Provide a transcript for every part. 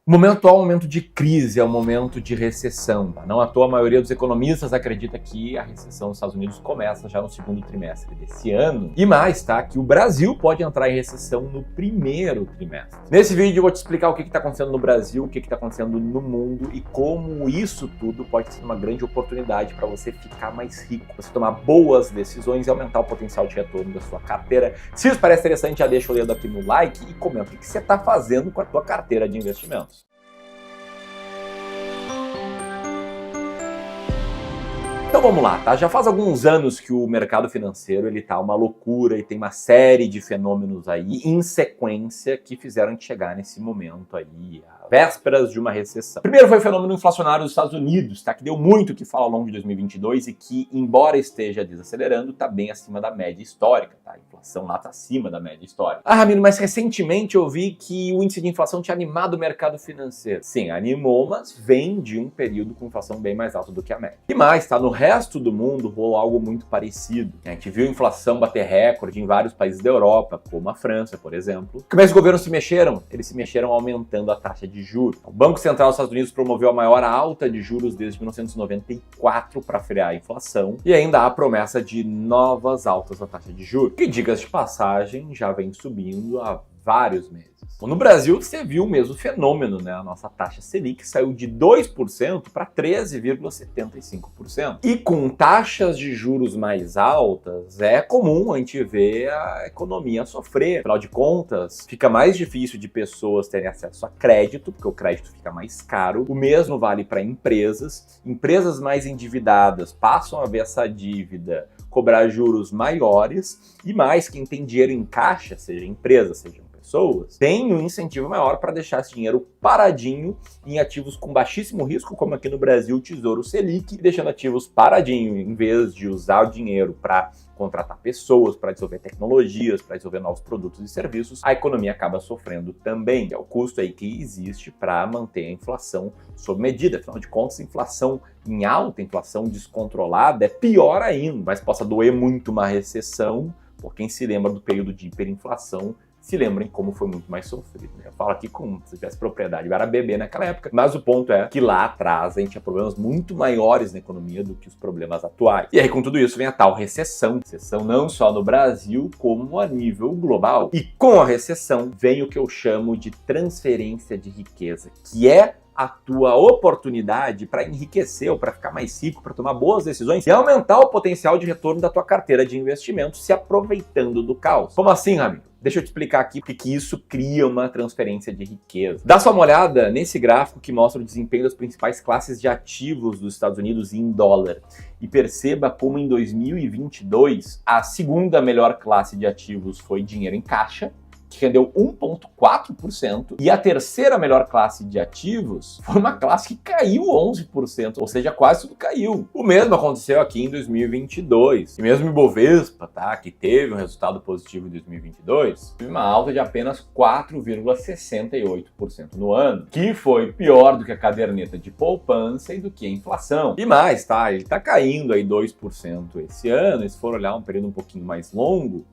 O momento atual é um momento de crise, é um momento de recessão. Tá? Não à toa, a maioria dos economistas acredita que a recessão nos Estados Unidos começa já no segundo trimestre desse ano. E mais, tá? Que o Brasil pode entrar em recessão no primeiro trimestre. Nesse vídeo eu vou te explicar o que está acontecendo no Brasil, o que está acontecendo no mundo e como isso tudo pode ser uma grande oportunidade para você ficar mais rico, para você tomar boas decisões e aumentar o potencial de retorno da sua carteira. Se isso parece interessante, já deixa o dedo aqui no like e comenta o que você está fazendo com a tua carteira de investimentos. Então vamos lá, tá? Já faz alguns anos que o mercado financeiro ele tá uma loucura e tem uma série de fenômenos aí em sequência que fizeram a gente chegar nesse momento aí, às vésperas de uma recessão. Primeiro foi o fenômeno inflacionário dos Estados Unidos, tá? Que deu muito o que falar ao longo de 2022 e que, embora esteja desacelerando, tá bem acima da média histórica, tá? A inflação lá tá acima da média histórica. Ah, Ramiro, mas recentemente eu vi que o índice de inflação tinha animado o mercado financeiro. Sim, animou, mas vem de um período com inflação bem mais alta do que a média. E mais, tá? No resto do mundo rolou algo muito parecido. A gente viu a inflação bater recorde em vários países da Europa, como a França, por exemplo. Como é que os governos se mexeram? Eles se mexeram aumentando a taxa de juros. O Banco Central dos Estados Unidos promoveu a maior alta de juros desde 1994 para frear a inflação e ainda há promessa de novas altas da taxa de juros, que, diga-se de passagem, já vem subindo há vários meses. No Brasil, você viu o mesmo fenômeno, né? A nossa taxa Selic saiu de 2% para 13,75%. E com taxas de juros mais altas, é comum a gente ver a economia sofrer. Afinal de contas, fica mais difícil de pessoas terem acesso a crédito, porque o crédito fica mais caro. O mesmo vale para empresas. Empresas mais endividadas passam a ver essa dívida cobrar juros maiores e mais, quem tem dinheiro em caixa, seja empresa, seja pessoas, tem um incentivo maior para deixar esse dinheiro paradinho em ativos com baixíssimo risco, como aqui no Brasil o Tesouro Selic, deixando ativos paradinho, em vez de usar o dinheiro para contratar pessoas, para desenvolver tecnologias, para desenvolver novos produtos e serviços, a economia acaba sofrendo também. É o custo aí que existe para manter a inflação sob medida. Afinal de contas, inflação em alta, inflação descontrolada é pior ainda, mas possa doer muito uma recessão, por quem se lembra do período de hiperinflação, se lembrem como foi muito mais sofrido. Né? Eu falo aqui como se tivesse propriedade, eu era bebê naquela época, mas o ponto é que lá atrás a gente tinha problemas muito maiores na economia do que os problemas atuais. E aí com tudo isso vem a tal recessão. Recessão não só no Brasil, como a nível global. E com a recessão vem o que eu chamo de transferência de riqueza, que é a tua oportunidade para enriquecer ou para ficar mais rico, para tomar boas decisões e aumentar o potencial de retorno da tua carteira de investimentos se aproveitando do caos. Como assim, Ramiro? Deixa eu te explicar aqui porque isso cria uma transferência de riqueza. Dá só uma olhada nesse gráfico que mostra o desempenho das principais classes de ativos dos Estados Unidos em dólar. E perceba como em 2022 a segunda melhor classe de ativos foi dinheiro em caixa, que rendeu 1,4%, e a terceira melhor classe de ativos foi uma classe que caiu 11%, ou seja, quase tudo caiu. O mesmo aconteceu aqui em 2022. E mesmo o Ibovespa, tá, que teve um resultado positivo em 2022, teve uma alta de apenas 4,68% no ano, que foi pior do que a caderneta de poupança e do que a inflação. E mais, tá, ele tá caindo aí 2% esse ano, e se for olhar um período um pouquinho mais longo,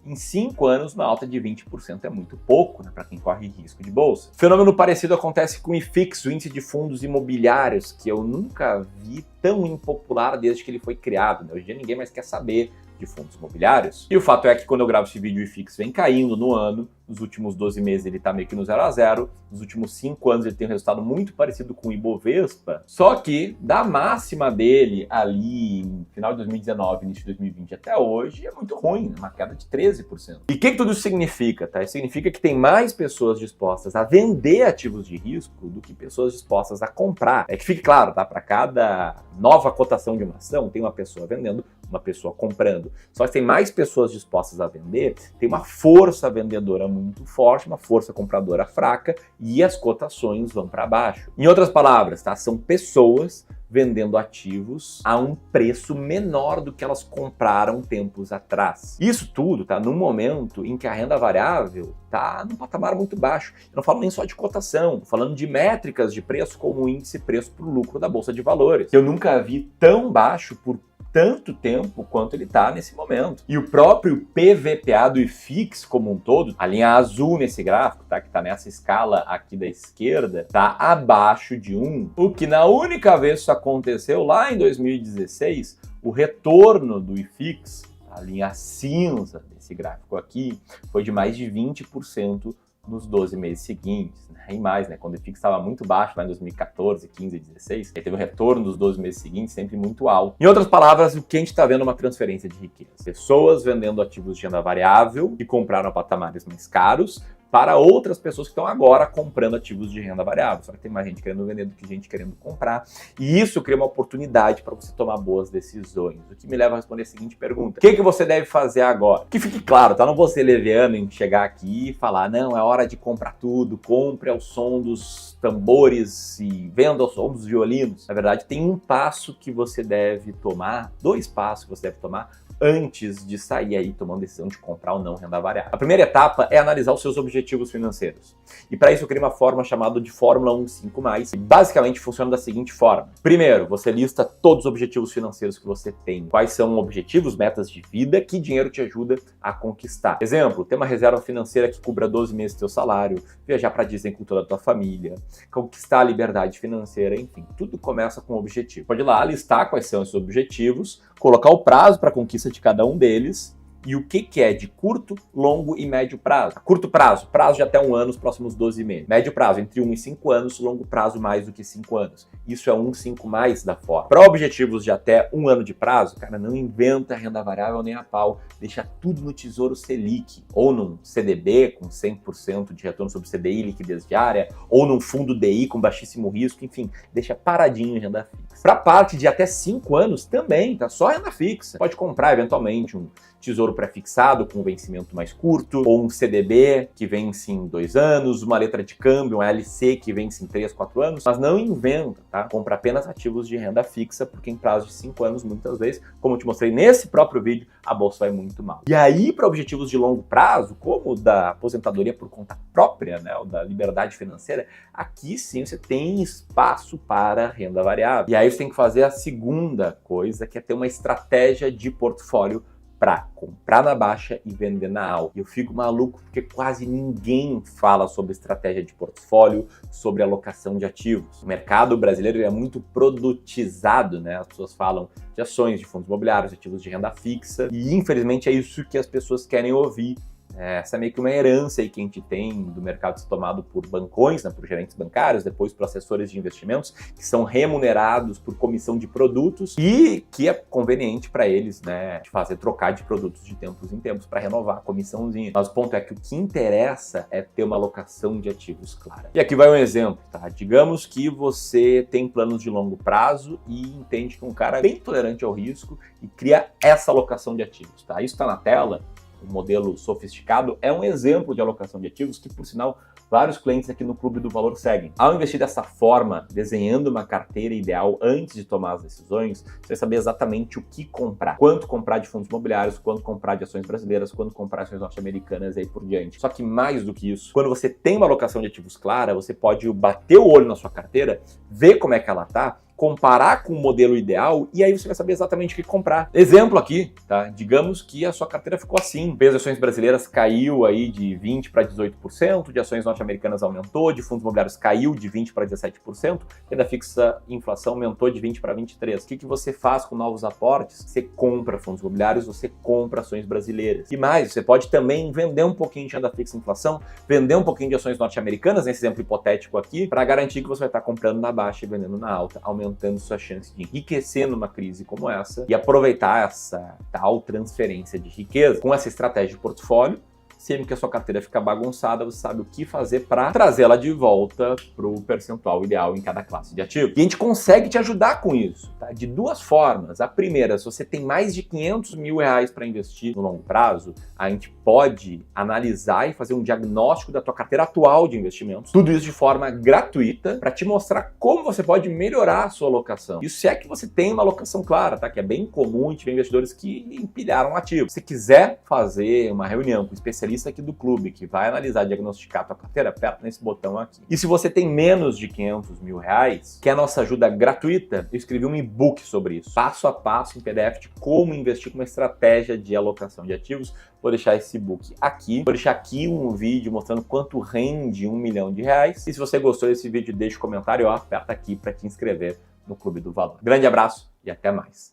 em 5 anos, uma alta de 20% é muito pouco, né, para quem corre risco de bolsa. Fenômeno parecido acontece com o IFIX, o índice de fundos imobiliários, que eu nunca vi tão impopular desde que ele foi criado. Né? Hoje em dia ninguém mais quer saber de fundos imobiliários. E o fato é que quando eu gravo esse vídeo, o IFIX vem caindo no ano. Nos últimos 12 meses ele tá meio que no 0 a 0. Nos últimos 5 anos ele tem um resultado muito parecido com o Ibovespa, só que da máxima dele ali em final de 2019, início de 2020 até hoje é muito ruim, uma queda de 13%. E o que tudo isso significa? Tá? Isso significa que tem mais pessoas dispostas a vender ativos de risco do que pessoas dispostas a comprar. É que fique claro, tá? Para cada nova cotação de uma ação, tem uma pessoa vendendo, uma pessoa comprando. Só que tem mais pessoas dispostas a vender, tem uma força vendedora muito forte, uma força compradora fraca e as cotações vão para baixo. Em outras palavras, tá? São pessoas vendendo ativos a um preço menor do que elas compraram tempos atrás. Isso tudo tá num momento em que a renda variável tá num patamar muito baixo. Eu não falo nem só de cotação, tô falando de métricas de preço como o índice preço por lucro da Bolsa de Valores. Eu nunca vi tão baixo por tanto tempo quanto ele está nesse momento. E o próprio PVPA do IFIX como um todo, a linha azul nesse gráfico, tá, que está nessa escala aqui da esquerda, está abaixo de 1. O que na única vez isso aconteceu lá em 2016, o retorno do IFIX, a linha cinza desse gráfico aqui, foi de mais de 20% nos 12 meses seguintes, né? E mais, né? Quando o IFIX estava muito baixo lá em 2014, 15, 16, aí teve um retorno dos 12 meses seguintes sempre muito alto. Em outras palavras, o que a gente está vendo é uma transferência de riqueza. Pessoas vendendo ativos de renda variável que compraram a patamares mais caros para outras pessoas que estão agora comprando ativos de renda variável. Só que tem mais gente querendo vender do que gente querendo comprar. E isso cria uma oportunidade para você tomar boas decisões. O que me leva a responder a seguinte pergunta: o que você deve fazer agora? Que fique claro, tá? Não vou ser leviano em chegar aqui e falar, não, é hora de comprar tudo, compre ao som dos tambores e venda ao som dos violinos. Na verdade, tem um passo que você deve tomar, 2 passos que você deve tomar antes de sair aí tomando decisão de comprar ou não renda variável. A primeira etapa é analisar os seus objetivos financeiros. E para isso eu criei uma forma chamada de Fórmula 15+, que basicamente funciona da seguinte forma. Primeiro, você lista todos os objetivos financeiros que você tem. Quais são objetivos, metas de vida, que dinheiro te ajuda a conquistar. Exemplo, ter uma reserva financeira que cubra 12 meses do teu salário, viajar para Disney com toda a tua família, conquistar a liberdade financeira, enfim, tudo começa com um objetivo. Pode ir lá listar quais são esses objetivos, colocar o prazo para a conquista de cada um deles e o que é de curto, longo e médio prazo. Curto prazo, prazo de até 1 ano, os próximos 12 meses. Médio prazo, entre 1 e 5 anos, longo prazo, mais do que 5 anos. Isso é 1,5+ da forma. Para objetivos de até 1 ano de prazo, cara, não inventa renda variável nem a pau. Deixa tudo no Tesouro Selic, ou num CDB com 100% de retorno sobre CDI, liquidez diária, ou num fundo DI com baixíssimo risco, enfim, deixa paradinho em renda fixa. Para a parte de até 5 anos também, tá? Só renda fixa. Pode comprar eventualmente um tesouro pré-fixado com vencimento mais curto, ou um CDB que vence em 2 anos, uma letra de câmbio, um LC que vence em 3, 4 anos, mas não inventa, tá? Compra apenas ativos de renda fixa, porque em prazo de 5 anos, muitas vezes, como eu te mostrei nesse próprio vídeo, a bolsa vai muito mal. E aí, para objetivos de longo prazo, como o da aposentadoria por conta própria, né, ou da liberdade financeira, aqui sim você tem espaço para renda variável. E aí você tem que fazer a segunda coisa, que é ter uma estratégia de portfólio para comprar na baixa e vender na alta. E eu fico maluco porque quase ninguém fala sobre estratégia de portfólio, sobre alocação de ativos. O mercado brasileiro é muito produtizado, né? As pessoas falam de ações, de fundos imobiliários, de ativos de renda fixa, e infelizmente é isso que as pessoas querem ouvir. Essa é meio que uma herança aí que a gente tem do mercado tomado por bancões, né, por gerentes bancários, depois por assessores de investimentos, que são remunerados por comissão de produtos e que é conveniente para eles, né, de fazer trocar de produtos de tempos em tempos para renovar a comissãozinha. Mas o ponto é que o que interessa é ter uma alocação de ativos clara. E aqui vai um exemplo, tá? Digamos que você tem planos de longo prazo e entende que um cara é bem tolerante ao risco e cria essa alocação de ativos, tá? Isso está na tela. O modelo sofisticado é um exemplo de alocação de ativos que, por sinal, vários clientes aqui no Clube do Valor seguem. Ao investir dessa forma, desenhando uma carteira ideal antes de tomar as decisões, você vai saber exatamente o que comprar. Quanto comprar de fundos imobiliários, quanto comprar de ações brasileiras, quanto comprar ações norte-americanas e aí por diante. Só que mais do que isso, quando você tem uma alocação de ativos clara, você pode bater o olho na sua carteira, ver como é que ela tá, comparar com o modelo ideal e aí você vai saber exatamente o que comprar. Exemplo aqui, tá? Digamos que a sua carteira ficou assim. O peso de ações brasileiras caiu aí de 20% para 18%, de ações norte-americanas aumentou, de fundos imobiliários caiu de 20% para 17%, renda fixa inflação aumentou de 20% para 23%. O que você faz com novos aportes? Você compra fundos imobiliários, você compra ações brasileiras. E mais, você pode também vender um pouquinho de renda fixa inflação, vender um pouquinho de ações norte-americanas, nesse exemplo hipotético aqui, para garantir que você vai estar comprando na baixa e vendendo na alta, aumentando sua chance de enriquecer numa crise como essa e aproveitar essa tal transferência de riqueza. Com essa estratégia de portfólio, sempre que a sua carteira fica bagunçada, você sabe o que fazer para trazê-la de volta para o percentual ideal em cada classe de ativos. E a gente consegue te ajudar com isso, tá? De 2 formas. A primeira, se você tem mais de 500 mil reais para investir no longo prazo, a gente pode analisar e fazer um diagnóstico da tua carteira atual de investimentos. Tudo isso de forma gratuita para te mostrar como você pode melhorar a sua alocação. Isso se é que você tem uma alocação clara, tá? Que é bem comum, a gente vê investidores que empilharam ativos. Se quiser fazer uma reunião com especialistas especialista aqui do clube, que vai analisar e diagnosticar a tua carteira, aperta nesse botão aqui. E se você tem menos de 500 mil reais, quer nossa ajuda gratuita, eu escrevi um e-book sobre isso, passo a passo em PDF de como investir com uma estratégia de alocação de ativos. Vou deixar esse e-book aqui, vou deixar aqui um vídeo mostrando quanto rende 1 milhão de reais. E se você gostou desse vídeo, deixa um comentário, ó, aperta aqui para te inscrever no Clube do Valor. Grande abraço e até mais.